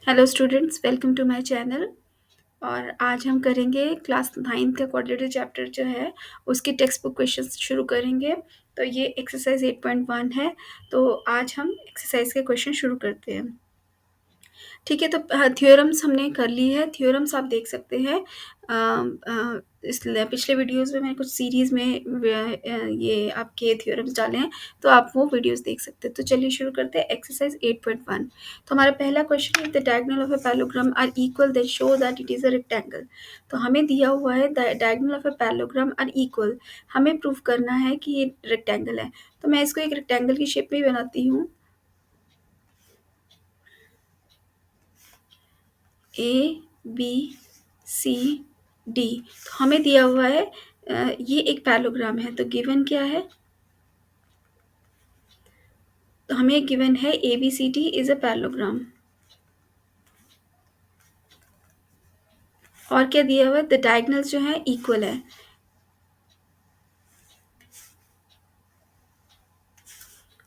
Hello students, welcome to my channel. और आज हम करेंगे क्लास 9th का क्वाड्रेटिक चैप्टर जो है उसकी टेक्स्ट बुक क्वेश्चंस शुरू करेंगे। तो ये एक्सरसाइज 8.1 है। तो आज हम एक्सरसाइज के क्वेश्चन शुरू करते हैं। ठीक है, तो थ्योरम्स हमने कर ली है। थ्योरम्स आप देख सकते हैं। इस पिछले वीडियोस में मैंने कुछ सीरीज़ में ये आपके थ्योरम्स डाले हैं, तो आप वो वीडियोस देख सकते हैं। तो चलिए शुरू करते हैं एक्सरसाइज 8.1। तो हमारा पहला क्वेश्चन है, the diagonal of a parallelogram are equal then show that it is a rectangle. तो हमें दिया हुआ है the diagonal of a parallelogram are equal. हमें प्रूव करना है कि ये रेक्टेंगल है। तो मैं इसको एक रेक्टेंगल की शेप में बनाती हूँ। A B C D. तो हमें दिया हुआ है ये एक पैलोग्राम है। तो गिवन क्या है? तो हमें गिवन है A B C D is a parallelogram. और क्या दिया हुआ है? द डायगोनल्स जो है इक्वल है।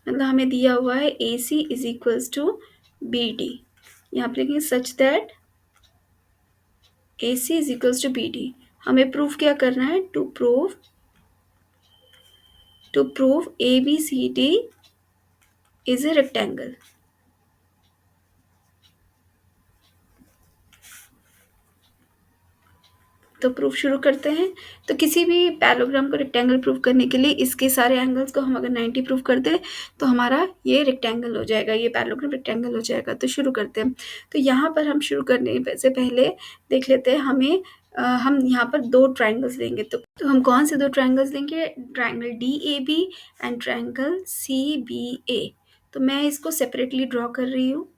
मतलब हमें दिया हुआ है A C is equals to B D. यहाँ पर लिखेंगे such that A C is equals to B D. हमें प्रूफ क्या करना है? To prove A B C D is a rectangle. तो प्रूफ शुरू करते हैं। तो किसी भी पैराग्राम को रेक्टेंगल प्रूफ करने के लिए इसके सारे एंगल्स को हम अगर 90 प्रूफ कर दें तो हमारा ये रेक्टेंगल हो जाएगा, ये पैराग्राम रेक्टेंगल हो जाएगा। तो शुरू करते हैं। तो यहाँ पर हम शुरू करने से पहले देख लेते हैं हम यहाँ पर दो ट्राइंगल्स लेंगे। तो हम कौन से दो ट्राइंगल्स लेंगे? Triangle D A B and triangle C B A. तो मैं इसको सेपरेटली ड्रॉ कर रही हूँ।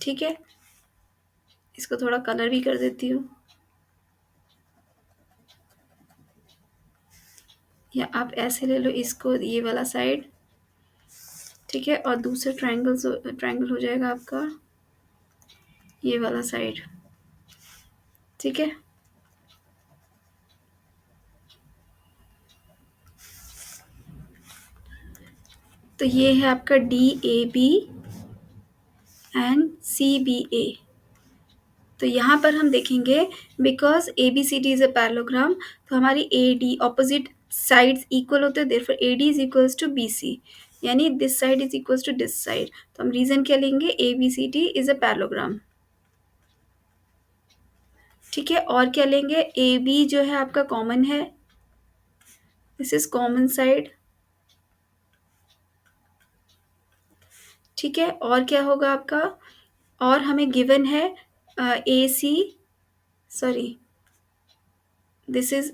ठीक है, इसको थोड़ा कलर भी कर देती हूँ। या आप ऐसे ले लो इसको, ये वाला साइड। ठीक है, और दूसरा ट्रायंगल हो जाएगा आपका ये वाला साइड। ठीक है, तो ये है आपका D A B and C B A. तो यहाँ पर हम देखेंगे because A B C D is a parallelogram, तो हमारी A D opposite sides equal होते हैं। Therefore A D is equals to B C, यानी this side is equals to this side. तो हम रीजन क्या लेंगे? A B C D is a parallelogram. ठीक है, और क्या लेंगे? ए बी जो है आपका कॉमन है, दिस इज कॉमन साइड। ठीक है, और क्या होगा आपका? और हमें गिवन है A C, sorry, this is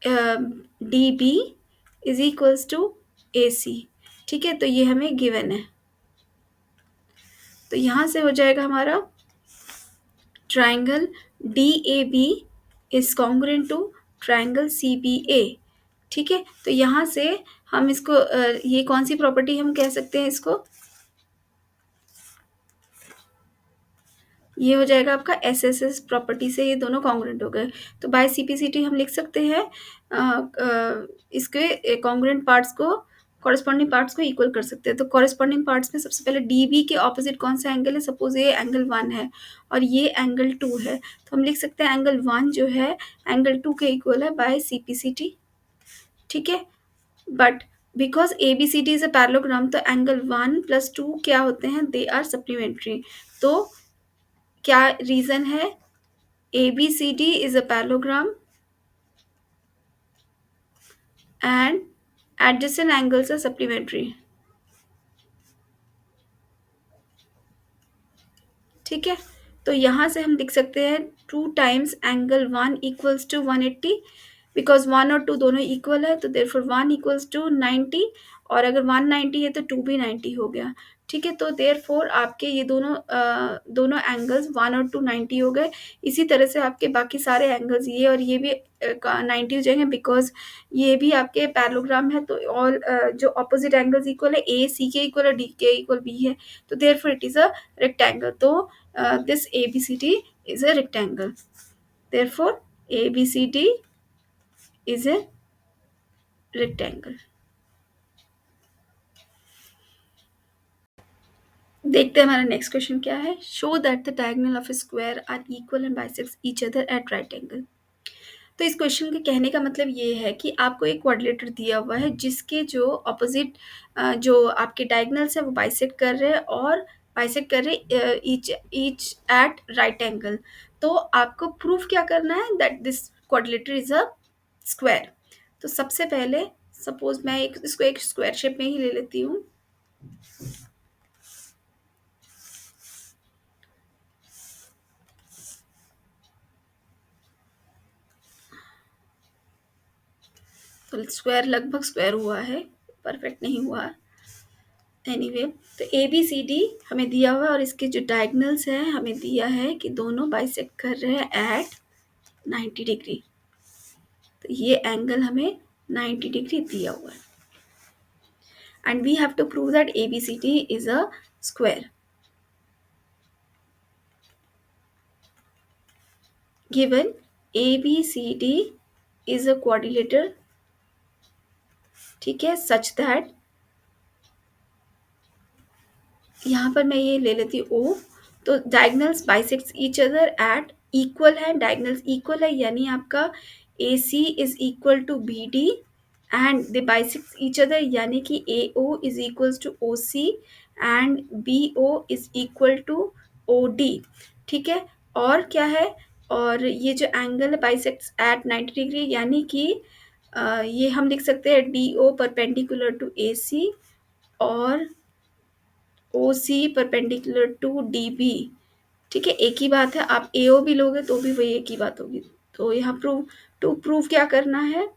D B is equals to A C. ठीक है, तो ये हमें गिवन है। तो यहाँ से हो जाएगा हमारा triangle D A B is congruent to triangle C B A. ठीक है, तो यहाँ से हम इसको ये कौन सी प्रॉपर्टी हम कह सकते हैं इसको? ये हो जाएगा आपका एस एस एस प्रॉपर्टी से ये दोनों कॉन्ग्रुएंट हो गए। तो बाय सीपीसीटी हम लिख सकते हैं इसके कॉन्ग्रुएंट पार्ट्स को, कॉरेस्पॉन्डिंग पार्ट्स को इक्वल कर सकते हैं। तो कॉरेस्पॉन्डिंग पार्ट्स में सबसे पहले डी बी के ऑपोजिट कौन सा एंगल है? सपोज ये एंगल 1 है और ये एंगल 2 है, तो हम लिख सकते हैं एंगल 1 जो है एंगल 2 के इक्वल है बाय सीपीसीटी। ठीक है, but because A B C D is a parallelogram, तो एंगल 1 प्लस 2 क्या होते हैं? They are supplementary. तो क्या रीजन है? A B C D is a parallelogram and adjacent angles are supplementary। ठीक है, तो यहाँ से हम लिख सकते हैं 2 times angle 1 equals to 180, because 1 और 2 दोनों इक्वल है, तो देयरफॉर 1 इक्वल्स टू 90, और अगर 190 है तो 2 भी 90 हो गया। ठीक है, तो देयरफॉर आपके ये दोनों एंगल्स 1 और 2 90 हो गए। इसी तरह से आपके बाकी सारे एंगल्स ये और ये भी 90 हो जाएंगे, बिकॉज ये भी आपके पैरेललोग्राम है। तो ऑल जो ऑपोजिट एंगल्स इक्वल है, ए सी के इक्वल और डी के इक्वल बी है, तो therefore it is a rectangle. तो this ABCD is a rectangle. Therefore, ABCD is a rectangle. देखते हैं हमारा नेक्स्ट क्वेश्चन क्या है। Show that the diagonal of square are equal and bisects each other at right angle. तो इस question के कहने का मतलब ये है कि आपको एक क्वाड्रिलेटर दिया हुआ है जिसके जो ऑपोजिट जो आपके डायगोनल्स है वो बाइसेक्ट कर रहे हैं और बाइसेक्ट कर रहे each each eight right angle. तो आपको प्रूफ क्या करना है that this quadrilateral is a square. तो सबसे पहले सपोज मैं इसको एक स्क्वायर शेप में ही ले लेती हूँ। तो स्क्वायर लगभग स्क्वायर हुआ है, परफेक्ट नहीं हुआ। एनीवे तो ए बी सी डी हमें दिया हुआ है और इसके जो डायगनल्स है हमें दिया है कि दोनों बाइसेक्ट कर रहे हैं एट 90 डिग्री। तो ये एंगल हमें 90 डिग्री दिया हुआ है and we have to prove that A B C D is a square. Given A B C D is a quadrilateral, ठीक है, सच दैट यहाँ पर मैं ये ले लेती हूँ ओ। तो diagonals bisects each other at equal है, डायगनल्स इक्वल है यानी आपका A C is equal to B D and they bisects each other यानी कि A O is equals to O C and B O is equal to O D. ठीक है, और क्या है, और ये जो एंगल है बाइसेक्ट्स एट 90 डिग्री यानी कि ये हम लिख सकते हैं D O perpendicular to A C और O C perpendicular to D B. ठीक है, एक ही बात है, आप ए ओ भी लोगे तो भी वही एक ही बात होगी। तो यहाँ प्रूव क्या करना है,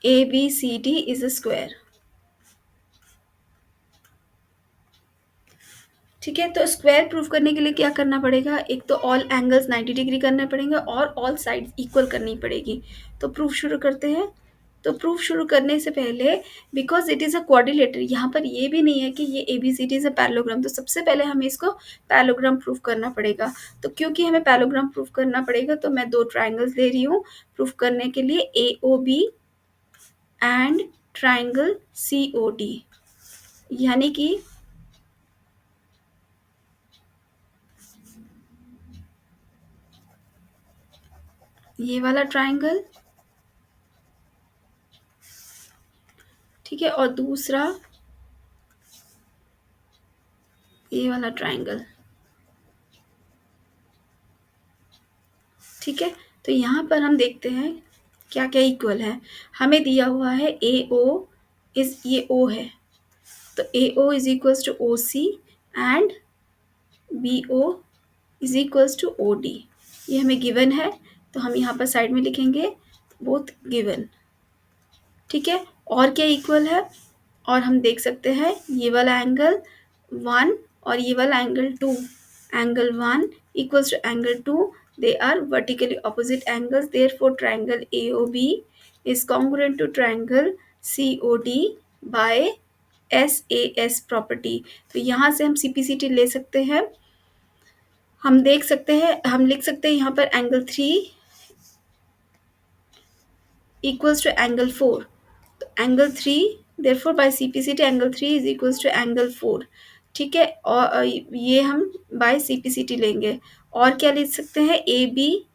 A B C D is a square. ठीक है, तो स्क्वायर प्रूफ करने के लिए क्या करना पड़ेगा, एक तो ऑल एंगल्स 90 डिग्री करने पड़ेंगे और ऑल साइड्स इक्वल करनी पड़ेगी। तो प्रूफ शुरू करते हैं। तो प्रूफ शुरू करने से पहले because it is a quadrilateral, यहाँ पर ये भी नहीं है कि ये A B C D is a parallelogram, तो सबसे पहले हमें इसको पैरेललोग्राम प्रूफ करना पड़ेगा। तो क्योंकि हमें पैरेललोग्राम प्रूफ करना पड़ेगा तो मैं दो ट्राइंगल्स ले रही हूँ प्रूफ करने के लिए, A O B and triangle C O D. यानी कि ये वाला ट्राइंगल, ठीक है, और दूसरा ये वाला ट्राइंगल। ठीक है, तो यहाँ पर हम देखते हैं क्या क्या इक्वल है। हमें दिया हुआ है ए ओ इज, ये ओ है, तो A O is equals to O C and B O is equals to O D. ये हमें गिवन है तो हम यहाँ पर साइड में लिखेंगे बोथ गिवन। ठीक है, और क्या इक्वल है, और हम देख सकते हैं ये वाला एंगल 1 और ये वाला angle 2, angle 1 equals to angle 2, they are vertically opposite angles, therefore triangle AOB is congruent to triangle COD by SAS property। तो यहाँ से हम CPCT ले सकते हैं, हम देख सकते हैं, हम लिख सकते हैं यहाँ पर एंगल 3 equals to angle 4। तो angle 3 therefore by CPCT angle 3 is equals to angle 4। ठीक है, और ये हम बाय CPCT लेंगे। और क्या लिख सकते हैं, A B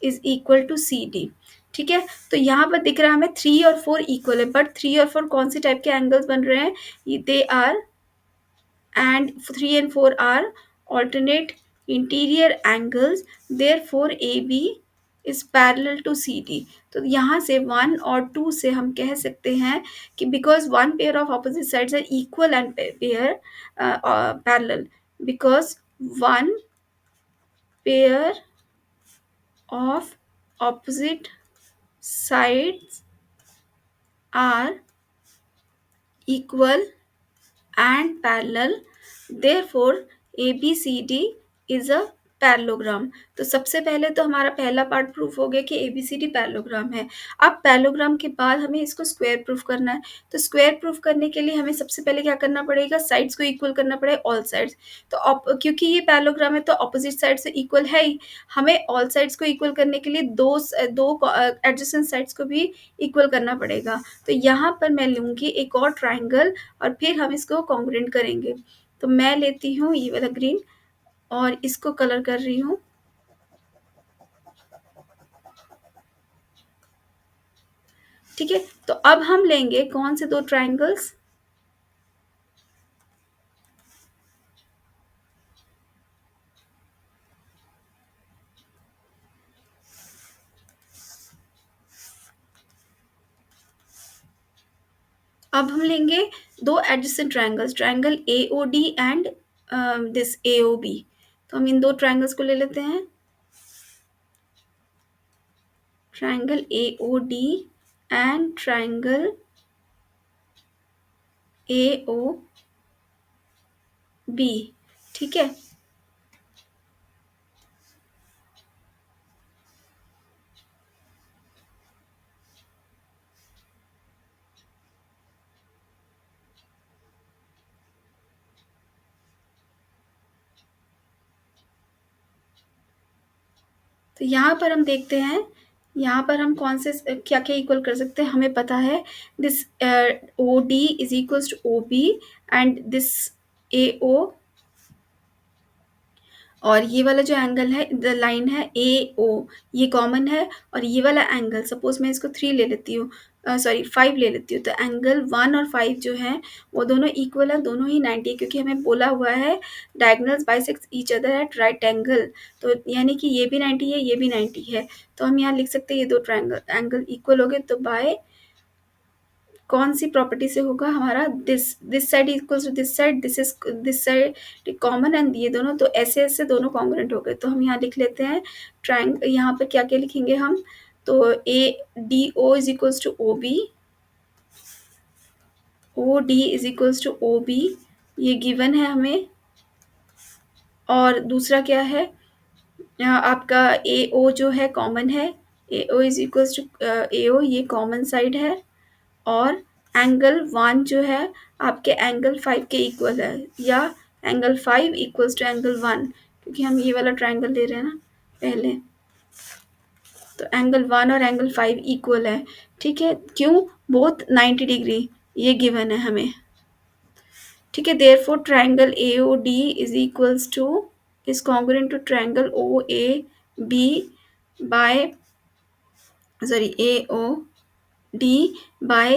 is equal to C D. ठीक है, तो यहाँ पर दिख रहा है हमें 3 और 4 इक्वल है, बट 3 और 4 कौन से टाइप के एंगल्स बन रहे हैं, they are and 3 and 4 are alternate interior angles, therefore AB is parallel to CD। तो यहाँ से 1 और 2 से हम कह सकते हैं कि because one pair of opposite sides are equal and pair parallel, because one pair of opposite sides are equal and parallel, therefore ABCD is a parallelogram. तो सबसे पहले तो हमारा पहला पार्ट प्रूफ हो गया कि एबीसीडी पैरेललोग्राम है। अब पैरेललोग्राम के बाद हमें इसको स्क्वायर प्रूफ करना है। तो स्क्वायर प्रूफ करने के लिए हमें सबसे पहले क्या करना पड़ेगा, साइड्स को इक्वल करना पड़ेगा, ऑल साइड्स। तो क्योंकि ये पैरेललोग्राम है तो ऑपोजिट साइड से इक्वल है ही, हमें ऑल साइड्स को इक्वल करने के लिए दो एडजेसेंट साइड्स को भी इक्वल करना पड़ेगा। तो यहाँ पर मैं लूँगी एक और ट्राइंगल और फिर हम इसको कॉन्ग्रुएंट करेंगे। तो मैं लेती हूँ ये वाला ग्रीन और इसको कलर कर रही हूँ। ठीक है, तो अब हम लेंगे कौन से दो ट्राइंगल्स, अब हम लेंगे दो adjacent triangles, triangle AOD and this AOB. तो हम इन दो ट्राइंगल्स को ले लेते हैं, triangle AOD and triangle AOB. ठीक है, तो यहाँ पर हम देखते हैं, यहाँ पर हम कौन से क्या क्या इक्वल कर सकते हैं। हमें पता है this O D is equals to O B and this A O, और ये वाला जो एंगल है, द लाइन है ए ओ, ये कॉमन है। और ये वाला एंगल सपोज मैं इसको 3 ले लेती हूँ, सॉरी 5 ले लेती हूँ, तो एंगल 1 और 5 जो है वो दोनों इक्वल है, दोनों ही 90 है, क्योंकि हमें बोला हुआ है diagonals bisect each other at right angle. तो यानी कि ये भी 90 है, ये भी 90 है। तो हम यहाँ लिख सकते हैं ये दो ट्राइंगल एंगल इक्वल हो गए। तो बाय कौन सी प्रॉपर्टी से होगा हमारा, this side equals to this side, this side common and ये दोनों, तो ऐसे ऐसे दोनों कॉन्ग्रुएंट हो गए। तो हम यहाँ लिख लेते हैं यहाँ पर क्या क्या लिखेंगे हम, तो A D O is equals to O B, O D is equals to O B, ये गिवन है हमें। और दूसरा क्या है, आपका ए ओ जो है कॉमन है, ए ओ इज इक्वल्स टू ए ओ, ये कॉमन साइड है। और एंगल 1 जो है आपके एंगल 5 के इक्वल है, या एंगल 5 इक्वल्स टू एंगल 1, क्योंकि हम ये वाला ट्राइंगल ले रहे हैं ना पहले। तो एंगल 1 और एंगल 5 इक्वल है। ठीक है, क्यों, बोथ 90 डिग्री, ये गिवन है हमें। ठीक है, therefore triangle A O D is equals to is congruent to triangle O A B by, sorry A O D by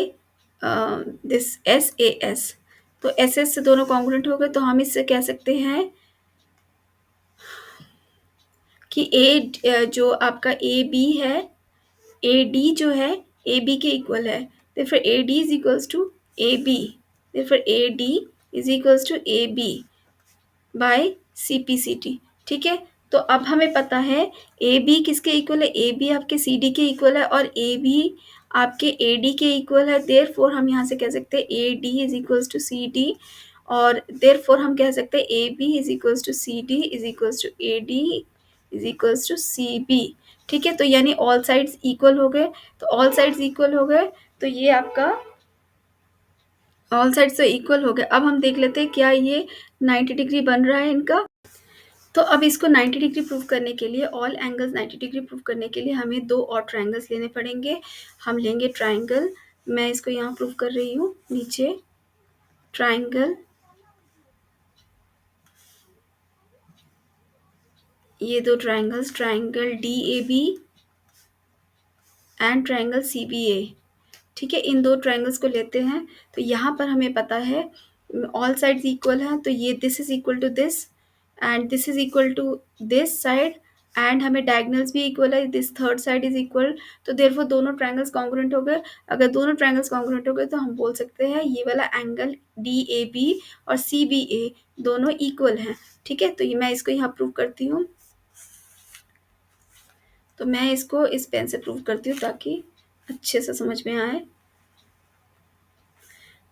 this S A S. तो एस एस से दोनों कॉन्ग्रुएंट हो गए, तो हम इससे कह सकते हैं कि ए जो आपका ए बी है, ए डी जो है ए बी के इक्वल है, तो फिर A D is equals to A B, फिर A D is equals to A B by C P C T. ठीक है, तो अब हमें पता है ए बी किसके इक्वल है, ए बी आपके सी डी के इक्वल है और ए बी आपके ए डी के इक्वल है। देयरफॉर हम यहाँ से कह सकते हैं A D is equals to C D, और देयरफॉर हम कह सकते हैं A B is equals to C D is equals to A D is equals to C B. ठीक है, तो यानी ऑल साइड्स इक्वल हो गए। तो ऑल साइड्स इक्वल हो गए, तो ये आपका ऑल साइड्स तो इक्वल हो गए। अब हम देख लेते हैं क्या ये 90 डिग्री बन रहा है इनका। तो अब इसको 90 डिग्री प्रूव करने के लिए, ऑल एंगल्स 90 डिग्री प्रूव करने के लिए हमें दो और ट्राइंगल्स लेने पड़ेंगे। हम लेंगे ट्राइंगल, मैं इसको यहाँ प्रूव कर रही हूँ नीचे, ट्राइंगल, ये दो triangles, triangle D A B and triangle C B A. ठीक है, इन दो ट्राइंगल्स को लेते हैं। तो यहाँ पर हमें पता है ऑल साइड्स इक्वल है, तो ये this is equal to this and this is equal to this side, and हमें डायगोनल्स भी इक्वल है, this third side is equal. तो देयरफॉर दोनों ट्राइंगल्स कॉन्ग्रुएंट हो गए। अगर दोनों ट्राइंगल्स कॉन्ग्रुएंट हो गए तो हम बोल सकते हैं ये वाला एंगल डी ए बी और सी बी ए दोनों इक्वल हैं। ठीक है, तो ये मैं इसको यहाँ प्रूव करती हूँ। तो मैं इसको इस पेन से प्रूव करती हूँ ताकि अच्छे से समझ में आए।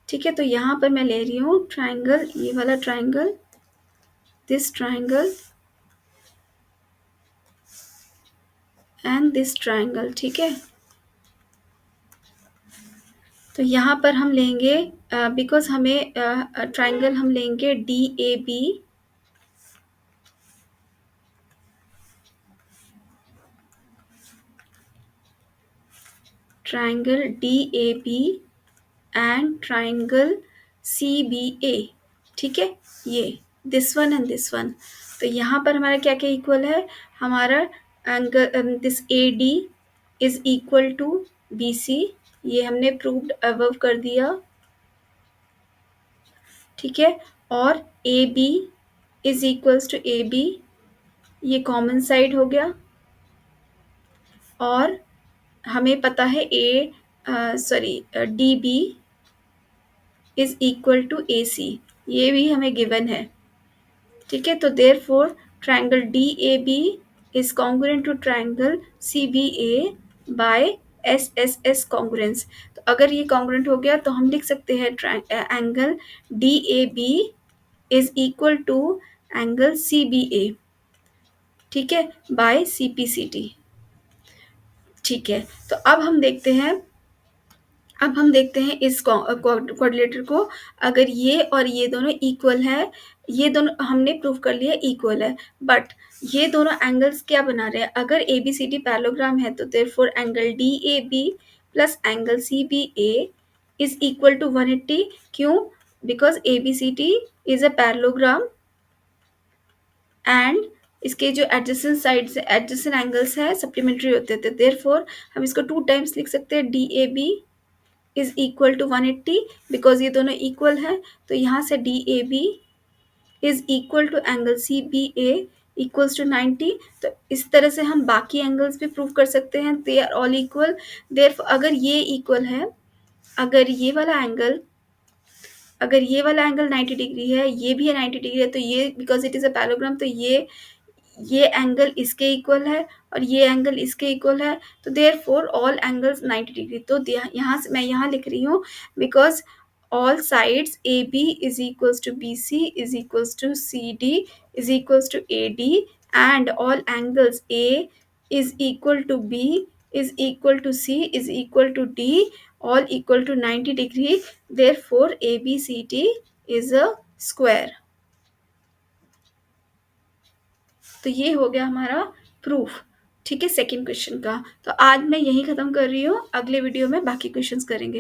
ठीक है, तो यहाँ पर मैं ले रही हूँ ट्राइंगल, ये वाला triangle, this triangle and this triangle, ठीक है। तो यहाँ पर हम लेंगे बिकॉज हमें ट्राइंगल हम लेंगे DAB, triangle DAB and triangle CBA, ठीक है, ये this one and this one. तो यहाँ पर हमारा क्या क्या इक्वल है, हमारा angle this AD is equal to BC, ये हमने प्रूव्ड अबव कर दिया, ठीक है। और AB is equals to AB, ये कॉमन साइड हो गया। और हमें पता है DB is equal to AC, ये भी हमें गिवन है, ठीक है। तो therefore triangle DAB is congruent to triangle CBA by SSS congruence. तो अगर ये कॉन्ग्रुएंट हो गया तो हम लिख सकते हैं angle DAB is equal to angle CBA, ठीक है, बाय CPCT, ठीक है। तो अब हम देखते हैं इस क्वाड्रिलेटर को। अगर ये और ये दोनों इक्वल है, ये दोनों हमने प्रूव कर लिया इक्वल है, बट ये दोनों एंगल्स क्या बना रहे हैं, अगर ABCD पैरेललोग्राम है तो therefore angle DAB plus angle CBA is equal to 180। क्यों? Because ABCD is a parallelogram and इसके जो एडजेसेंट साइड्स एडजेसेंट एंगल्स है सप्लीमेंट्री होते थे, देयरफॉर हम इसको 2 टाइम्स लिख सकते हैं, DAB is equal to 180, because ये दोनों इक्वल है। तो यहाँ से DAB is equal to angle CBA equals to 90। तो इस तरह से हम बाकी एंगल्स भी प्रूव कर सकते हैं, they are all equal. Therefore अगर ये इक्वल है, अगर ये वाला एंगल 90 डिग्री है, ये भी 90 डिग्री है, तो ये because it is a parallelogram, तो ये एंगल इसके इक्वल है और ये एंगल इसके इक्वल है, तो देयरफॉर ऑल एंगल्स 90 डिग्री। तो यहाँ से मैं यहाँ लिख रही हूँ, because all sides AB is equals to BC is equals to CD is equals to AD, and all angles A is equal to B is equal to C is equal to D, all equal to 90 degree, therefore ABCD is a square। तो ये हो गया हमारा proof, ठीक है, second question का। तो आज मैं यही खत्म कर रही हूँ, अगले वीडियो में बाकी क्वेश्चंस करेंगे।